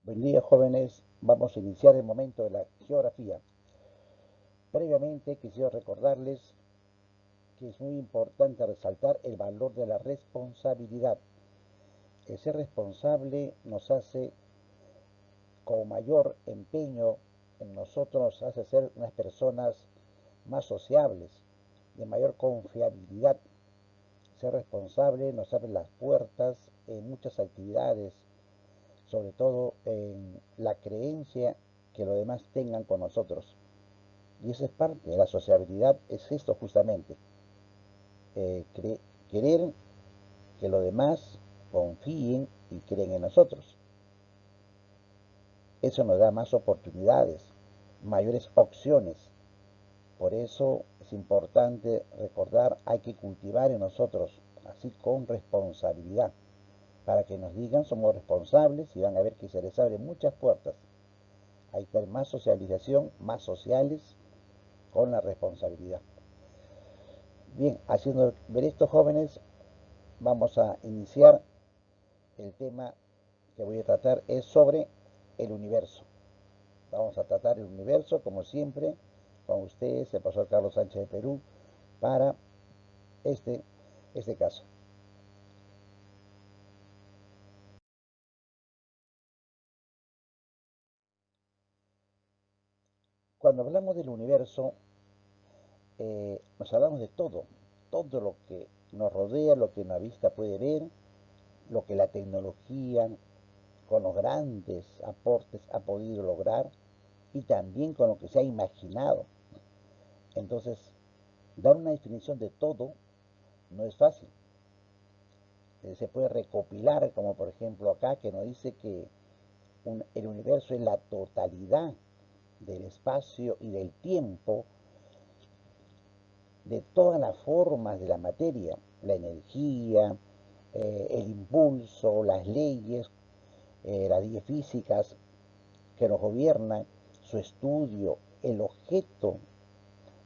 Buen día, jóvenes. Vamos a iniciar el momento de la geografía. Previamente quisiera recordarles que es muy importante resaltar el valor de la responsabilidad. El ser responsable nos hace, con mayor empeño en nosotros, nos hace ser unas personas más sociables, de mayor confiabilidad. Ser responsable nos abre las puertas en muchas actividades, sobre todo en la creencia que los demás tengan con nosotros. Y esa es parte de la sociabilidad, es esto justamente, eh, querer que los demás confíen y creen en nosotros. Eso nos da más oportunidades, mayores opciones. Por eso es importante recordar, hay que cultivar en nosotros, así con responsabilidad, para que nos digan somos responsables y van a ver que se les abren muchas puertas. Hay que tener más socialización, más sociales con la responsabilidad. Bien, haciendo ver estos jóvenes, vamos a iniciar el tema que voy a tratar es sobre el universo. Vamos a tratar el universo, como siempre, con ustedes, el profesor Carlos Sánchez de Perú, para este, este caso. Cuando hablamos del universo, nos hablamos de todo lo que nos rodea, lo que una vista puede ver, lo que la tecnología con los grandes aportes ha podido lograr y también con lo que se ha imaginado. Entonces, dar una definición de todo no es fácil. Se puede recopilar, como por ejemplo acá, que nos dice que el universo es la totalidad del espacio y del tiempo, de todas las formas de la materia, la energía, el impulso, las leyes, las leyes físicas que nos gobiernan, su estudio, el objeto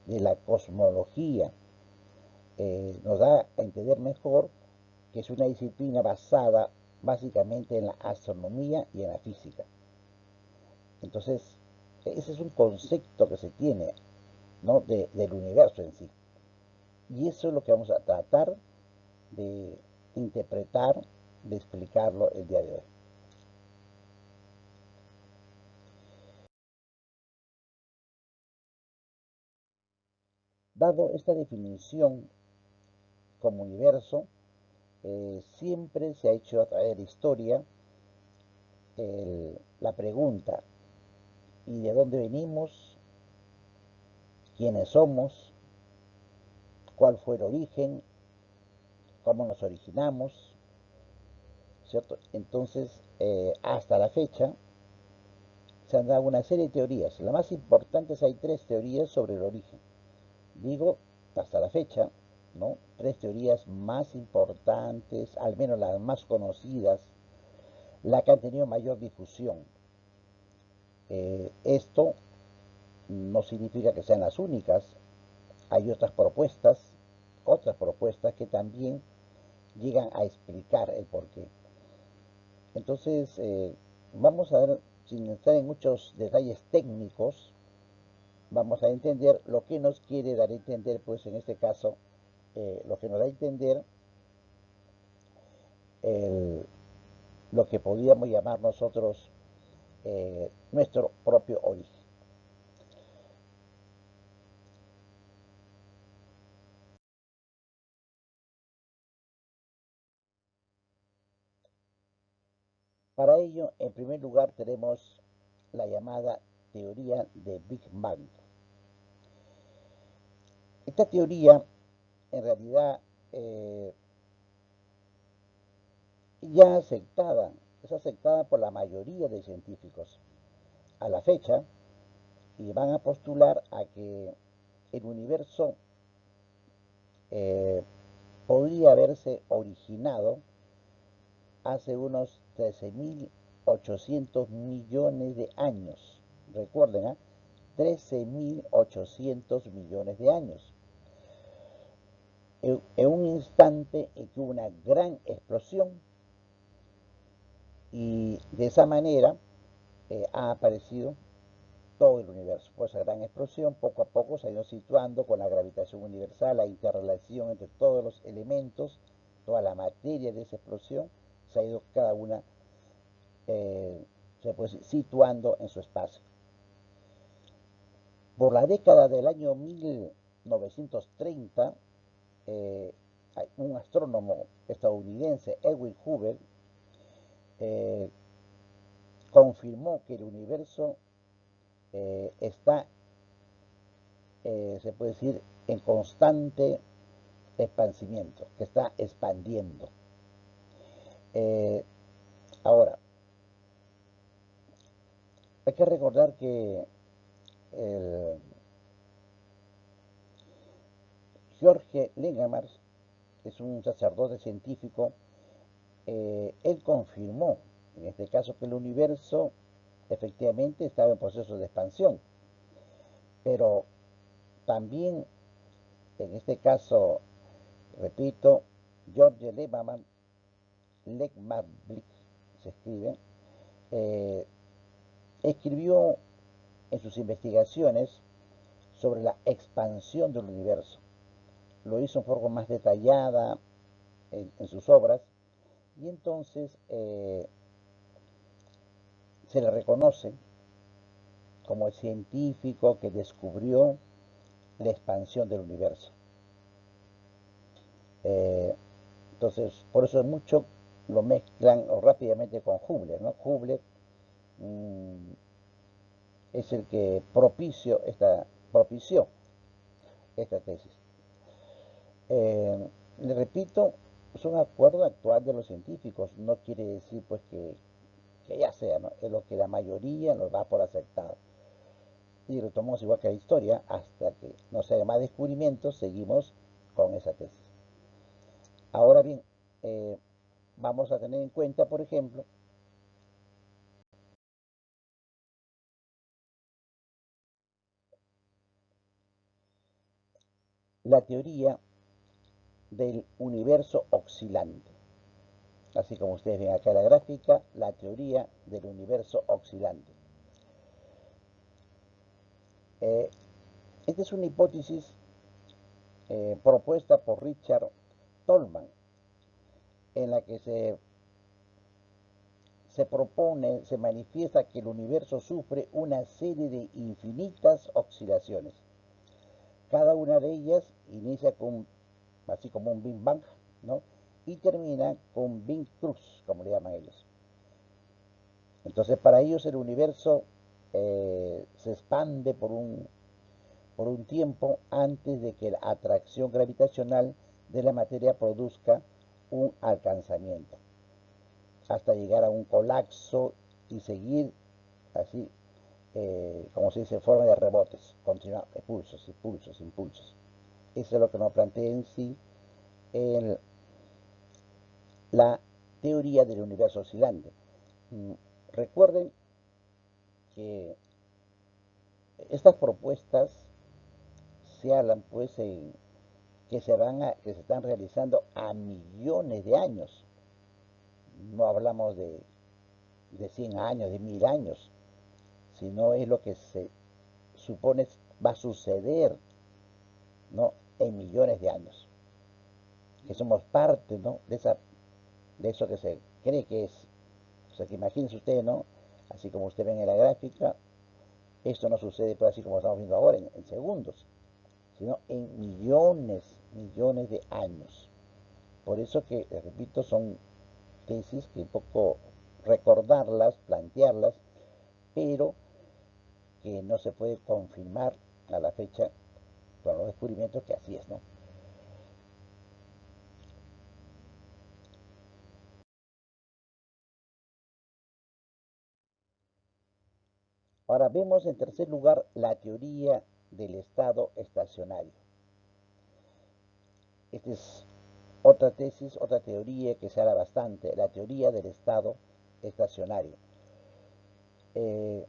de la cosmología, nos da a entender mejor que es una disciplina basada básicamente en la astronomía y en la física. Entonces, ese es un concepto que se tiene, ¿no? Del universo en sí. Y eso es lo que vamos a tratar de interpretar, de explicarlo el día de hoy. Dado esta definición como universo, siempre se ha hecho a través de la historia la pregunta, ¿y de dónde venimos? ¿Quiénes somos? ¿Cuál fue el origen? ¿Cómo nos originamos? ¿Cierto? Entonces, hasta la fecha, se han dado una serie de teorías. Las más importantes, hay tres teorías sobre el origen. Digo, hasta la fecha, ¿no? Tres teorías más importantes, al menos las más conocidas, la que han tenido mayor difusión. Esto no significa que sean las únicas. Hay otras propuestas que también llegan a explicar el porqué. Entonces, vamos a ver, sin entrar en muchos detalles técnicos, vamos a entender lo que nos quiere dar a entender, pues en este caso, lo que nos da a entender el, lo que podríamos llamar nosotros nuestro propio origen. Para ello, en primer lugar, tenemos la llamada teoría de Big Bang. Esta teoría, en realidad, eh, ya aceptada, es aceptada por la mayoría de científicos a la fecha y van a postular a que el universo eh, podría haberse originado hace unos 13.800 millones de años. Recuerden, ¿eh? 13.800 millones de años. En un instante en que hubo una gran explosión y de esa manera ha aparecido todo el universo. Por esa gran explosión, poco a poco se ha ido situando con la gravitación universal, la interrelación entre todos los elementos, toda la materia de esa explosión, se ha ido cada una se puede decir, situando en su espacio. Por la década del año 1930, un astrónomo estadounidense, Edwin Hubble, confirmó que el universo está, se puede decir, en constante expansimiento, que está expandiendo. Ahora, hay que recordar que George Langermans es un sacerdote científico. Él confirmó, en este caso, que el universo efectivamente estaba en proceso de expansión, pero también, en este caso, repito, George Langermans se escribe, escribió en sus investigaciones sobre la expansión del universo. Lo hizo en forma más detallada en sus obras, y entonces se le reconoce como el científico que descubrió la expansión del universo. Entonces, por eso mucho lo mezclan rápidamente con Hubble, ¿no? Hubble es el que propició esta tesis. Le repito, es un acuerdo actual de los científicos, no quiere decir pues que ya sea, ¿no? Es lo que la mayoría nos da por aceptado. Y retomamos igual que la historia, hasta que no se hagan más descubrimientos, seguimos con esa tesis. Ahora bien, vamos a tener en cuenta, por ejemplo, la teoría del universo oscilante. Así como ustedes ven acá en la gráfica, la teoría del universo oscilante. Esta es una hipótesis propuesta por Richard Tolman, en la que se propone, se manifiesta que el universo sufre una serie de infinitas oscilaciones. Cada una de ellas inicia con, así como un Big Bang, ¿no? Y termina con Big Cruz, como le llaman ellos. Entonces, para ellos el universo se expande por un tiempo antes de que la atracción gravitacional de la materia produzca un alcanzamiento, hasta llegar a un colapso y seguir así, como se dice, en forma de rebotes, continuar, impulsos, impulsos, impulsos. Eso es lo que nos plantea en sí el, la teoría del universo oscilante. Recuerden que estas propuestas se hablan pues que se están realizando a millones de años. No hablamos de 100 años, de 1000 años, sino es lo que se supone va a suceder, ¿no? En millones de años. Que somos parte, ¿no? de eso que se cree que es. O sea, que imagínense ustedes, ¿no? Así como ustedes ven en la gráfica, esto no sucede pues así como estamos viendo ahora, en segundos, sino en millones, millones de años. Por eso que, repito, son tesis que un poco recordarlas, plantearlas, pero que no se puede confirmar a la fecha con los descubrimientos que así es, ¿no? Ahora vemos en tercer lugar la teoría del estado estacionario. Esta es otra tesis, otra teoría que se habla bastante, la teoría del estado estacionario. Eh,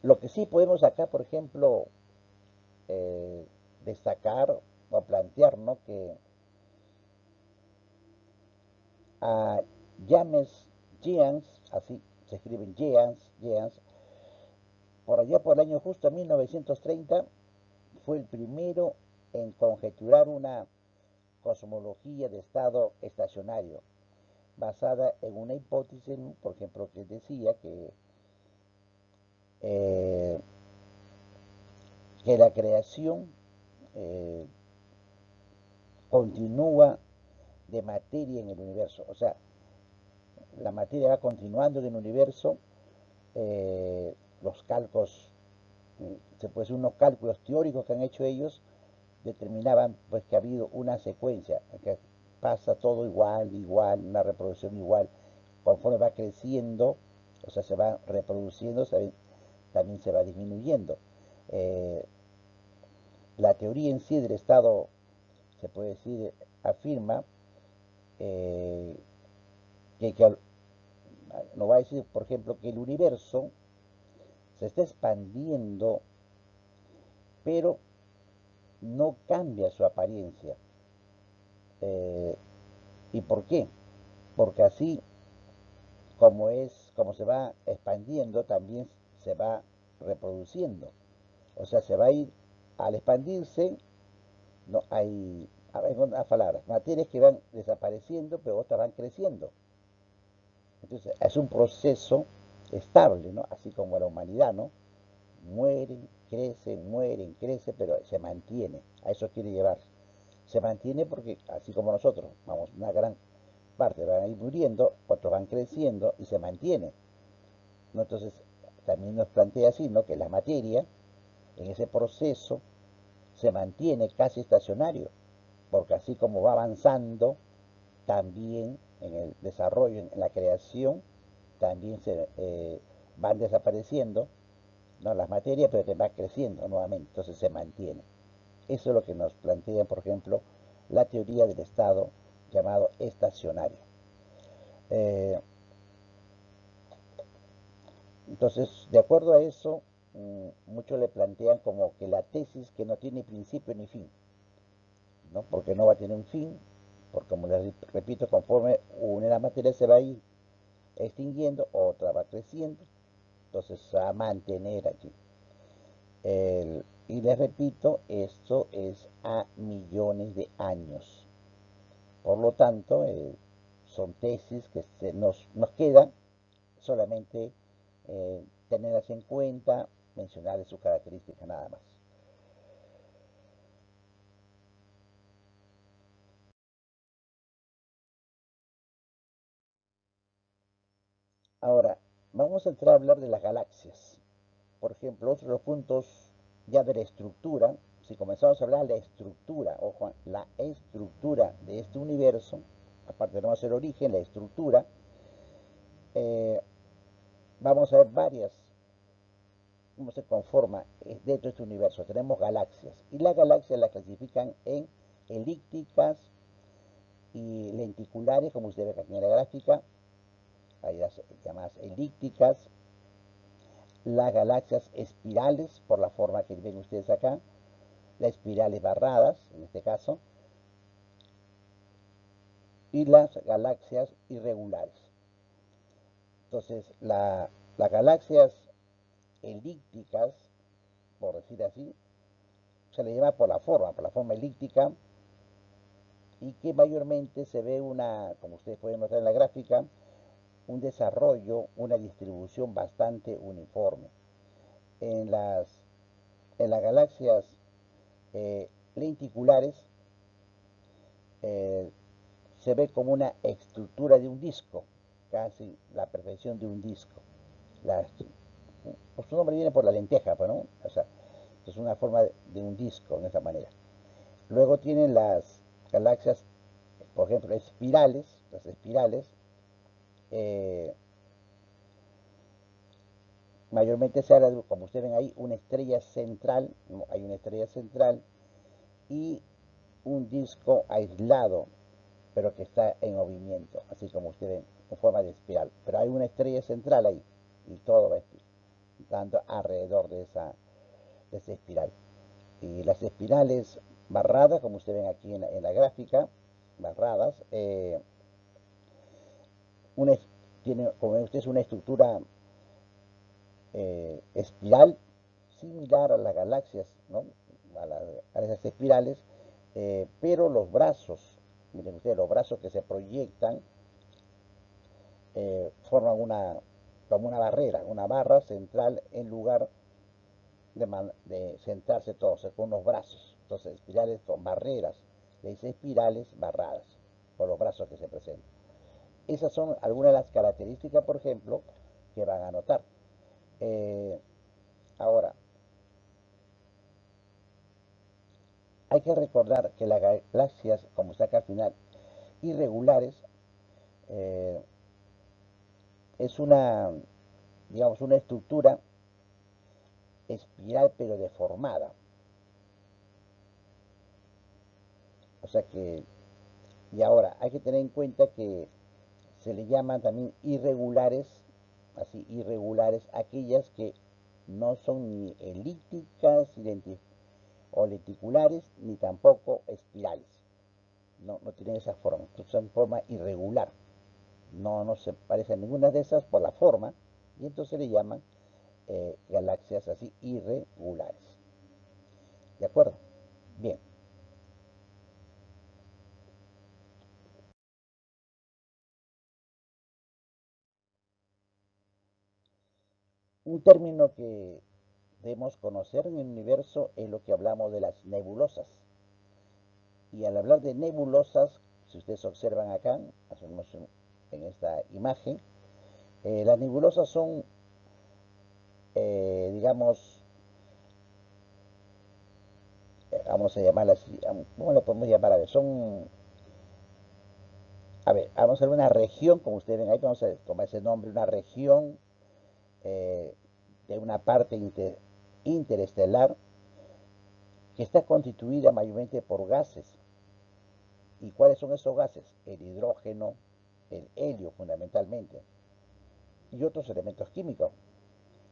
lo que sí podemos acá, por ejemplo, destacar o plantear, ¿no? Que a James Jeans, así se escriben Jeans. Por allá por el año justo 1930 fue el primero en conjeturar una cosmología de estado estacionario, basada en una hipótesis, por ejemplo, que decía eh, que la creación eh, continúa de materia en el universo. O sea, la materia va continuando en el universo. Los cálculos, se puede decir unos cálculos teóricos que han hecho ellos, determinaban pues que ha habido una secuencia, que pasa todo igual, una reproducción igual, conforme va creciendo, o sea, se va reproduciendo, también se va disminuyendo. Eh, la teoría en sí del estado, se puede decir, afirma eh, que nos va a decir, por ejemplo, que el universo se está expandiendo, pero no cambia su apariencia. Eh, ¿Y por qué? Porque así como se va expandiendo, también se va reproduciendo. O sea, se va a ir, al expandirse, no hay, hay unas palabras, materias que van desapareciendo, pero otras van creciendo. Entonces, es un proceso estable, ¿no? Así como la humanidad, ¿no? Mueren, crecen, pero se mantiene. A eso quiere llevar. Se mantiene porque, así como nosotros, vamos, una gran parte van a ir muriendo, otros van creciendo y se mantiene, ¿no? Entonces, también nos plantea así, ¿no? Que la materia, en ese proceso, se mantiene casi estacionario, porque así como va avanzando, también en el desarrollo, en la creación, también se van desapareciendo, ¿no? Las materias, pero te va creciendo nuevamente, entonces se mantiene. Eso es lo que nos plantea, por ejemplo, la teoría del estado llamado estacionario. Eh, entonces, de acuerdo a eso, muchos le plantean como que la tesis que no tiene principio ni fin, ¿no? Porque no va a tener un fin, porque como les repito, conforme una de las materias se va a ir extinguiendo, otra va creciendo, entonces se va a mantener aquí. Y les repito, esto es a millones de años. Por lo tanto, son tesis que nos quedan solamente tenerlas en cuenta, mencionarles sus características nada más. Ahora, vamos a entrar a hablar de las galaxias. Por ejemplo, otro de los puntos ya de la estructura, si comenzamos a hablar de la estructura, ojo, la estructura de este universo, aparte de no hacer origen, la estructura, eh, vamos a ver cómo se conforma dentro de este universo. Tenemos galaxias y las galaxias las clasifican en elípticas y lenticulares, como ustedes ven aquí en la gráfica. Hay las llamadas elípticas, las galaxias espirales, por la forma que ven ustedes acá, las espirales barradas, en este caso, y las galaxias irregulares. Entonces, las galaxias elípticas, por decir así, se le llama por la forma elíptica, y que mayormente se ve como ustedes pueden notar en la gráfica, un desarrollo, una distribución bastante uniforme. En las, en las galaxias lenticulares eh, se ve como una estructura de un disco, casi la perfección de un disco. La, pues su nombre viene por la lenteja, pues, ¿no? O sea, es una forma de un disco, de esa manera. Luego tienen las galaxias, por ejemplo, espirales, las espirales, eh, mayormente se habla, como ustedes ven ahí, una estrella central, ¿no? Hay una estrella central y un disco aislado, pero que está en movimiento, así como ustedes ven, en forma de espiral. Pero hay una estrella central ahí y todo va dando alrededor de esa espiral. Y las espirales barradas, como ustedes ven aquí en la gráfica, barradas, una, tiene, como ven ustedes, una estructura espiral similar a las galaxias, ¿no? A esas espirales, pero los brazos, miren ustedes, los brazos que se proyectan forman como una barrera, una barra central en lugar de centrarse todos con unos brazos. Entonces, espirales son barreras, le dice espirales barradas por los brazos que se presentan. Esas son algunas de las características, por ejemplo, que van a notar. Ahora, hay que recordar que las galaxias, como está acá al final, irregulares, eh, es digamos, una estructura espiral pero deformada. O sea que, y ahora hay que tener en cuenta que se le llaman también irregulares, así irregulares, aquellas que no son ni elípticas o lenticulares, ni tampoco espirales. No tienen esa forma, son forma irregular. No se parecen a ninguna de esas por la forma, y entonces le llaman galaxias así irregulares. ¿De acuerdo? Bien. Un término que debemos conocer en el universo es lo que hablamos de las nebulosas. Y al hablar de nebulosas, si ustedes observan acá, en esta imagen, las nebulosas son, digamos, vamos a llamarlas así, ¿cómo le podemos llamar? A ver, vamos a ver una región, como ustedes ven ahí, vamos a tomar ese nombre, una región eh, de una parte interestelar que está constituida mayormente por gases. ¿Y cuáles son esos gases? El hidrógeno, el helio fundamentalmente, y otros elementos químicos,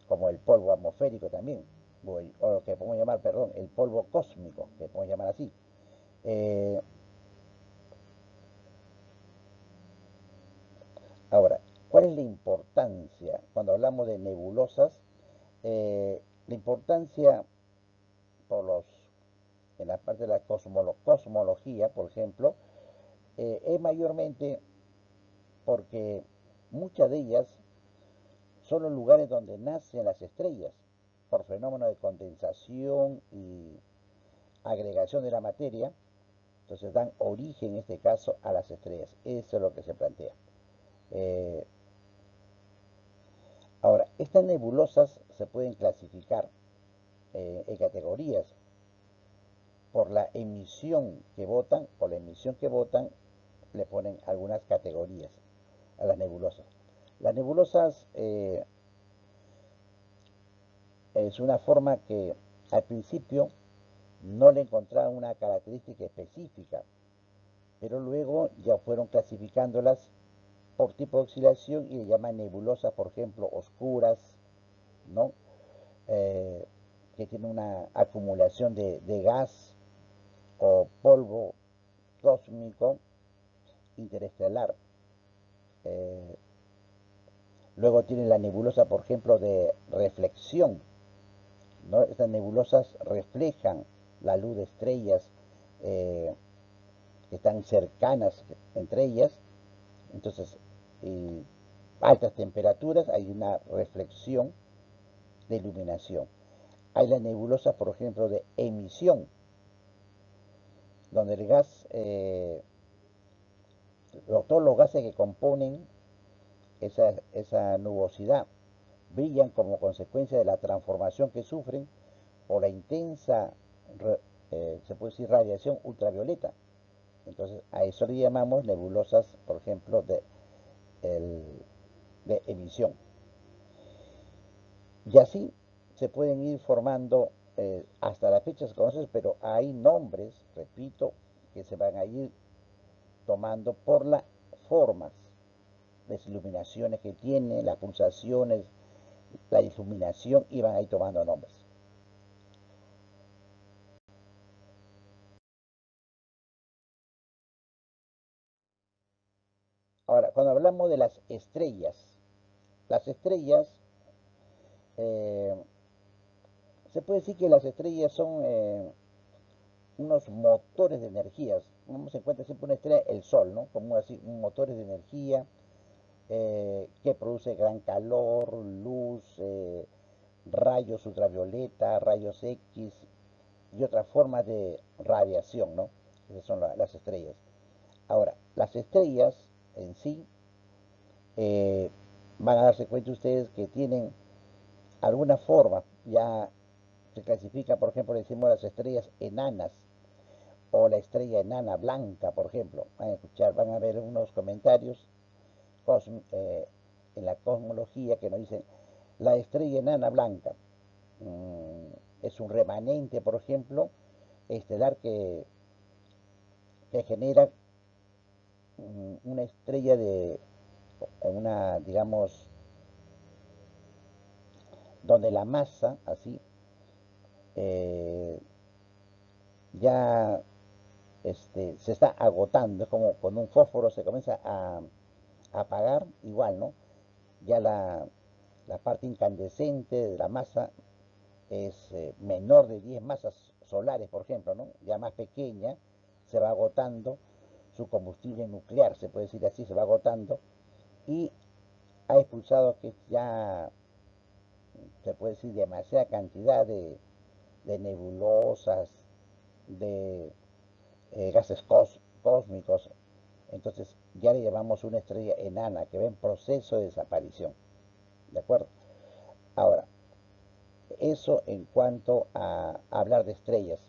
como el polvo atmosférico también, o lo que podemos llamar, perdón, el polvo cósmico, que podemos llamar así. Eh, Ahora, ¿cuál es la importancia cuando hablamos de nebulosas? La importancia por en la parte de la cosmología, por ejemplo, es mayormente porque muchas de ellas son los lugares donde nacen las estrellas por fenómenos de condensación y agregación de la materia. Entonces dan origen en este caso a las estrellas. Eso es lo que se plantea. Eh, Ahora, estas nebulosas se pueden clasificar en categorías por la emisión que botan, le ponen algunas categorías a las nebulosas. Las nebulosas es una forma que al principio no le encontraban una característica específica, pero luego ya fueron clasificándolas por tipo de oscilación y le llaman nebulosas, por ejemplo, oscuras, ¿no? Eh, que tienen una acumulación de gas o polvo cósmico interestelar. Eh, Luego tienen la nebulosa, por ejemplo, de reflexión, ¿no? Estas nebulosas reflejan la luz de estrellas eh, que están cercanas entre ellas. Entonces, y altas temperaturas hay una reflexión de iluminación. Hay la nebulosa, por ejemplo, de emisión, donde el gas, todos los gases que componen esa nubosidad brillan como consecuencia de la transformación que sufren por la intensa, se puede decir, radiación ultravioleta. Entonces, a eso le llamamos nebulosas, por ejemplo, el, de emisión. Y así se pueden ir formando, hasta la fecha se conocen, pero hay nombres, repito, que se van a ir tomando por las formas, las iluminaciones que tiene, las pulsaciones, la iluminación, y van a ir tomando nombres. Ahora, cuando hablamos de las estrellas, eh, se puede decir que las estrellas son unos motores de energías. Vamos en cuenta siempre una estrella, el Sol, ¿no? Como así, motores de energía que produce gran calor, luz, rayos ultravioleta, rayos X y otras formas de radiación, ¿no? Esas son las estrellas. Ahora, las estrellas en sí eh, van a darse cuenta ustedes que tienen alguna forma, ya se clasifica, por ejemplo, decimos las estrellas enanas o la estrella enana blanca, por ejemplo. Van a escuchar, van a ver unos comentarios en la cosmología que nos dicen la estrella enana blanca es un remanente, por ejemplo, estelar que genera una estrella de una, digamos, donde la masa, así, eh, ya se está agotando, es como cuando un fósforo se comienza a apagar, igual, ¿no? Ya la parte incandescente de la masa es menor de 10 masas solares, por ejemplo, ¿no? Ya más pequeña, se va agotando, su combustible nuclear, se puede decir así, se va agotando, y ha expulsado que ya, se puede decir, demasiada cantidad de nebulosas, de gases cósmicos. Entonces ya le llamamos una estrella enana que va en proceso de desaparición. ¿De acuerdo? Ahora, eso en cuanto a hablar de estrellas.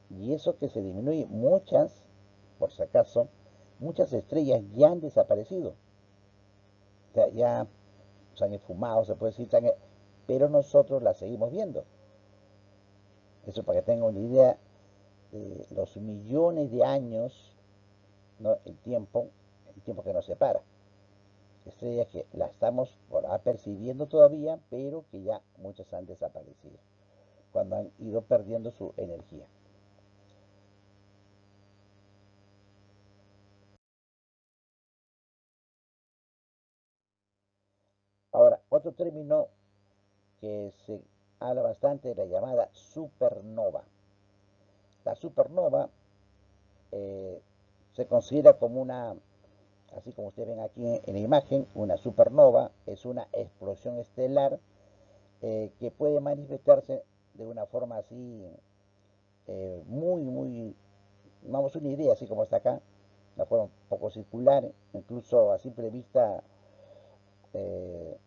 Y eso que se disminuye, por si acaso, muchas estrellas ya han desaparecido. O sea, ya se han esfumado, se puede decir, pero nosotros las seguimos viendo. Eso para que tengan una idea, los millones de años, ¿no? El tiempo que nos separa. Estrellas que las estamos percibiendo todavía, pero que ya muchas han desaparecido, cuando han ido perdiendo su energía. Ahora, otro término que se habla bastante de la llamada supernova. La supernova eh, se considera como una, así como ustedes ven aquí en la imagen, una supernova es una explosión estelar que puede manifestarse de una forma así muy, vamos, una idea así como está acá, una forma un poco circular, incluso a simple vista eh,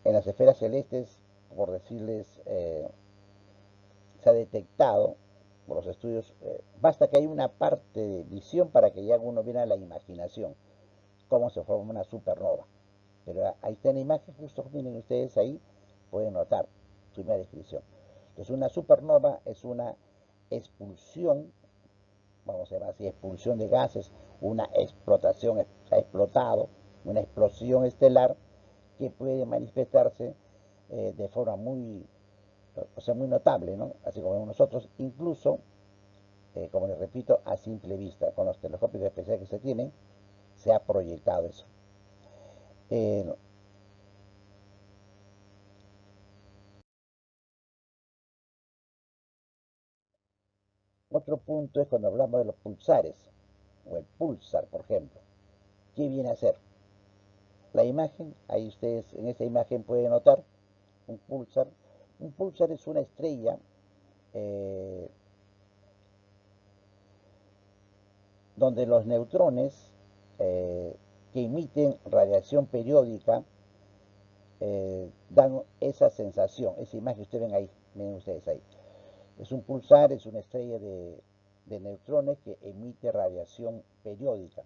en las esferas celestes, por decirles, se ha detectado por los estudios, basta que hay una parte de visión para que ya uno viera la imaginación, cómo se forma una supernova. Pero ahí está en la imagen, justo miren ustedes ahí, pueden notar su misma descripción. Entonces una supernova es una expulsión, vamos a llamar así, expulsión de gases, una explotación, ha explotado, una explosión estelar que puede manifestarse de forma muy, o sea, muy notable, ¿no? Así como nosotros, incluso, como les repito, a simple vista, con los telescopios especiales que se tienen, se ha proyectado eso. Eh, Otro punto es cuando hablamos de los pulsares, o el pulsar, por ejemplo. ¿Qué viene a ser? La imagen, ahí ustedes en esta imagen pueden notar un pulsar. Un pulsar es una estrella eh, donde los neutrones que emiten radiación periódica dan esa sensación, esa imagen que ustedes ven ahí, miren ustedes ahí. Es un pulsar, es una estrella de neutrones que emite radiación periódica.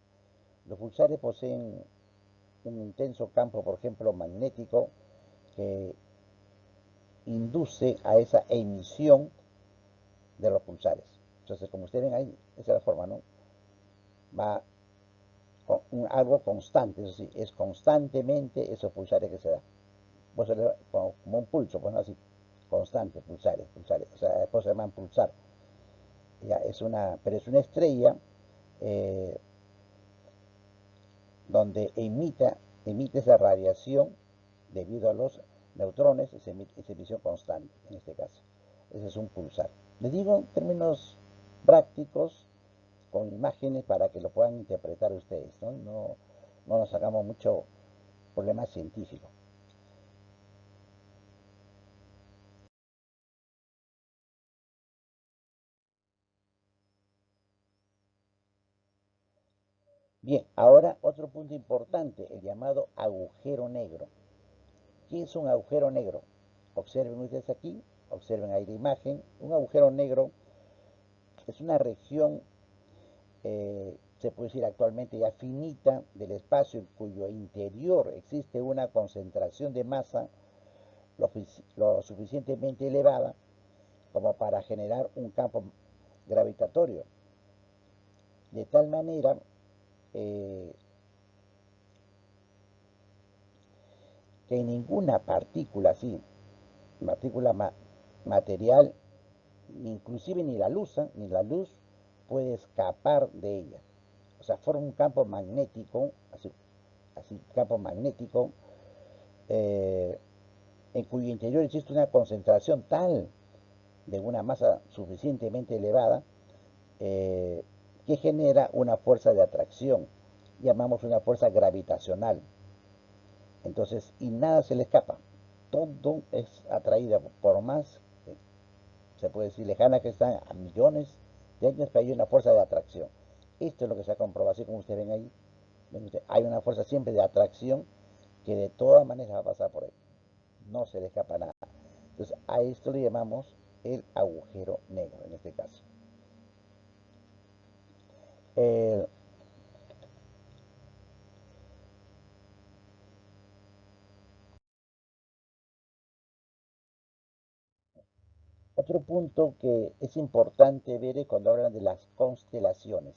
Los pulsares poseen un intenso campo, por ejemplo, magnético, que induce a esa emisión de los pulsares. Entonces, como ustedes ven ahí, esa es la forma, ¿no? Va algo constante, eso sí, es constantemente esos pulsares que se dan. Pues como un pulso, pues no así, constante, pulsares, pulsares, o sea, después se llaman pulsar. Ya, pero es una estrella eh, donde emite esa radiación debido a los neutrones, esa emisión constante en este caso. Ese es un pulsar. Les digo en términos prácticos, con imágenes para que lo puedan interpretar ustedes, ¿no? No nos hagamos mucho problema científico. Bien, ahora otro punto importante, el llamado agujero negro. ¿Qué es un agujero negro? Observen ustedes aquí, observen ahí la imagen. Un agujero negro es una región, se puede decir actualmente ya finita, del espacio en cuyo interior existe una concentración de masa lo suficientemente elevada como para generar un campo gravitatorio. De tal manera eh, que ninguna partícula así, partícula material, inclusive ni la luz puede escapar de ella. O sea, forma un campo magnético, así campo magnético, eh, en cuyo interior existe una concentración tal de una masa suficientemente elevada eh, que genera una fuerza de atracción, llamamos una fuerza gravitacional. Entonces, y nada se le escapa, todo es atraído por más, se puede decir, lejana que están a millones de años, pero hay una fuerza de atracción. Esto es lo que se ha comprobado, así como ustedes ven ahí, hay una fuerza siempre de atracción que de todas maneras va a pasar por ahí, no se le escapa nada. Entonces, a esto le llamamos el agujero negro en este caso. Eh, Otro punto que es importante ver es cuando hablan de las constelaciones.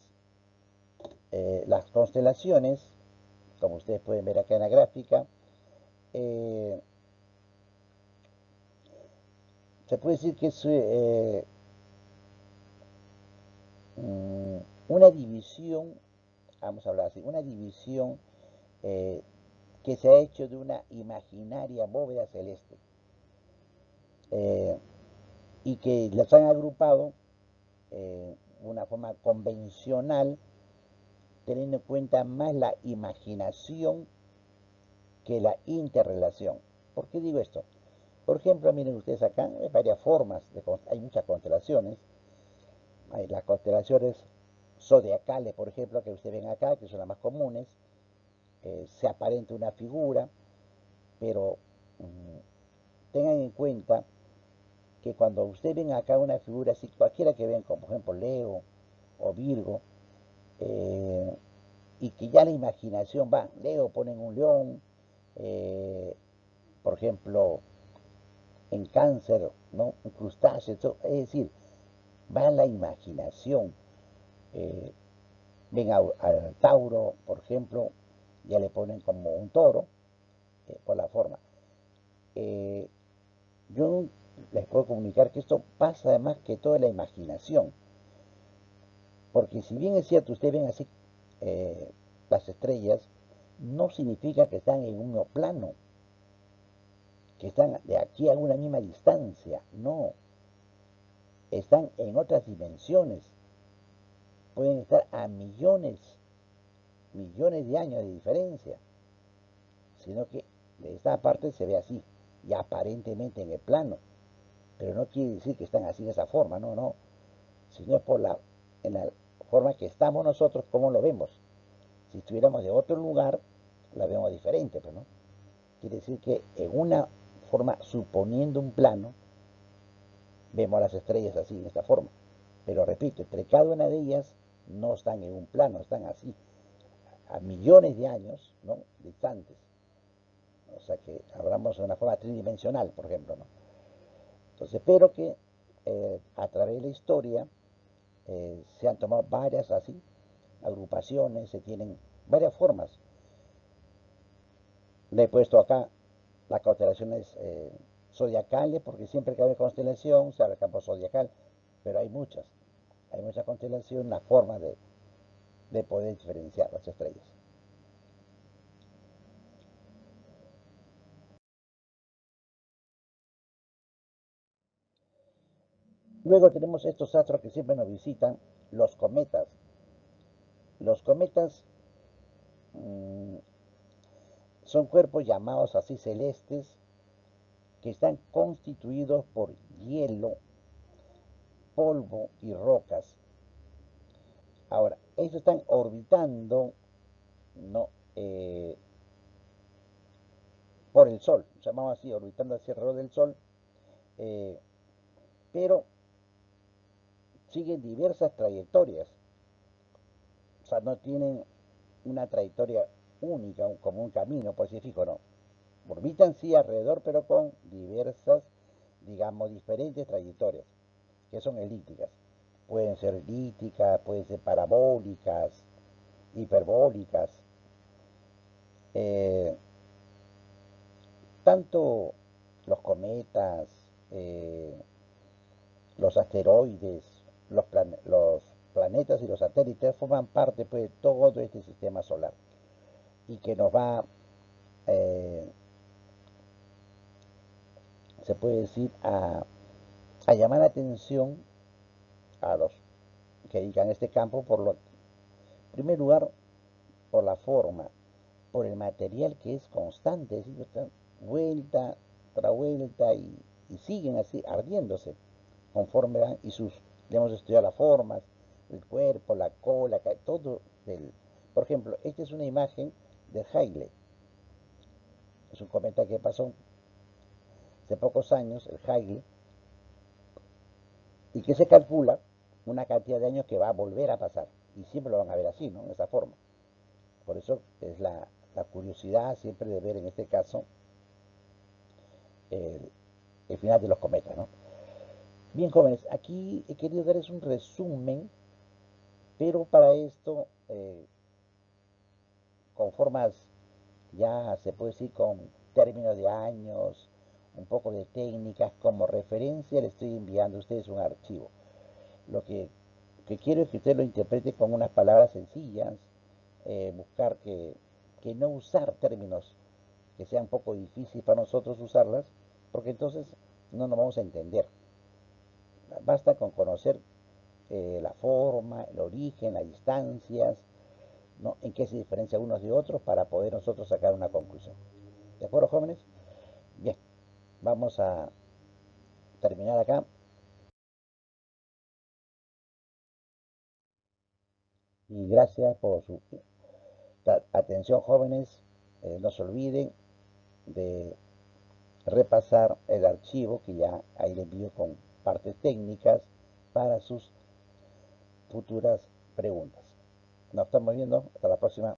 Las constelaciones, como ustedes pueden ver acá en la gráfica, eh, se puede decir que es una división, vamos a hablar así, una división eh, que se ha hecho de una imaginaria bóveda celeste eh, y que las han agrupado de una forma convencional, teniendo en cuenta más la imaginación que la interrelación. ¿Por qué digo esto? Por ejemplo, miren ustedes acá, hay varias formas, hay muchas constelaciones. Hay las constelaciones zodiacales, por ejemplo, que ustedes ven acá, que son las más comunes. Se aparenta una figura, pero tengan en cuenta que cuando ustedes ven acá una figura así, cualquiera que ven, como por ejemplo Leo o Virgo, eh, y que ya la imaginación va, Leo ponen un león, eh, por ejemplo, en cáncer, ¿no? Un crustáceo, es decir, va la imaginación. Eh, Ven al Tauro, por ejemplo, ya le ponen como un toro, por la forma. Eh, yo les puedo comunicar que esto pasa además que toda la imaginación, porque si bien es cierto, ustedes ven así eh, las estrellas, no significa que están en un plano, que están de aquí a una misma distancia, no, están en otras dimensiones, pueden estar a millones de años de diferencia, sino que de esta parte se ve así, y aparentemente en el plano, pero no quiere decir que están así de esa forma, no, no, sino por en la forma que estamos nosotros, cómo lo vemos. Si estuviéramos de otro lugar, la vemos diferente, pero no. Quiere decir que en una forma, suponiendo un plano, vemos las estrellas así, en esta forma. Pero repito, entre cada una de ellas no están en un plano, están así, a millones de años, ¿no? Distantes. O sea que hablamos de una forma tridimensional, por ejemplo, ¿no? Entonces, pero que a través de la historia se han tomado varias así, agrupaciones, se tienen varias formas. Le he puesto acá las constelaciones zodiacales, porque siempre que hay constelación se abre el campo zodiacal, pero hay muchas constelaciones, la forma de poder diferenciar las estrellas. Luego tenemos estos astros que siempre nos visitan, los cometas. Los cometas mmm, son cuerpos llamados así celestes que están constituidos por hielo, polvo y rocas. Ahora, estos están orbitando, ¿no? Por el Sol, llamamos así, orbitando hacia alrededor del Sol, eh, pero siguen diversas trayectorias, o sea, no tienen una trayectoria única, como un camino, por así decirlo, no. Orbitan sí alrededor, pero con diversas, digamos, diferentes trayectorias, que son elípticas. Pueden ser elípticas, pueden ser parabólicas, hiperbólicas. Eh, Tanto los cometas, los asteroides, los planetas y los satélites forman parte pues, de todo este sistema solar y que nos va, eh, se puede decir, a llamar la atención a los que dedican este campo en primer lugar, por la forma, por el material que es constante, es decir, están vuelta tras vuelta y siguen así ardiéndose conforme van y sus, le hemos estudiado las formas, el cuerpo, la cola, todo del. Por ejemplo, esta es una imagen de Halley, es un cometa que pasó hace pocos años, el Halley, y que se calcula una cantidad de años que va a volver a pasar, y siempre lo van a ver así, ¿no? De esa forma. Por eso es la curiosidad siempre de ver en este caso el, el final de los cometas, ¿no? Bien, jóvenes, aquí he querido darles un resumen, pero para esto, con formas, ya se puede decir, con términos de años, un poco de técnicas, como referencia, le estoy enviando a ustedes un archivo. Lo que quiero es que usted lo interprete con unas palabras sencillas, buscar que no usar términos que sean un poco difíciles para nosotros usarlas, porque entonces no nos vamos a entender. Basta con conocer la forma, el origen, las distancias, ¿no? En qué se diferencia unos de otros para poder nosotros sacar una conclusión. ¿De acuerdo, jóvenes? Bien, vamos a terminar acá. Y gracias por su atención, jóvenes. No se olviden de repasar el archivo que ya ahí les envío con partes técnicas para sus futuras preguntas. Nos estamos viendo. Hasta la próxima.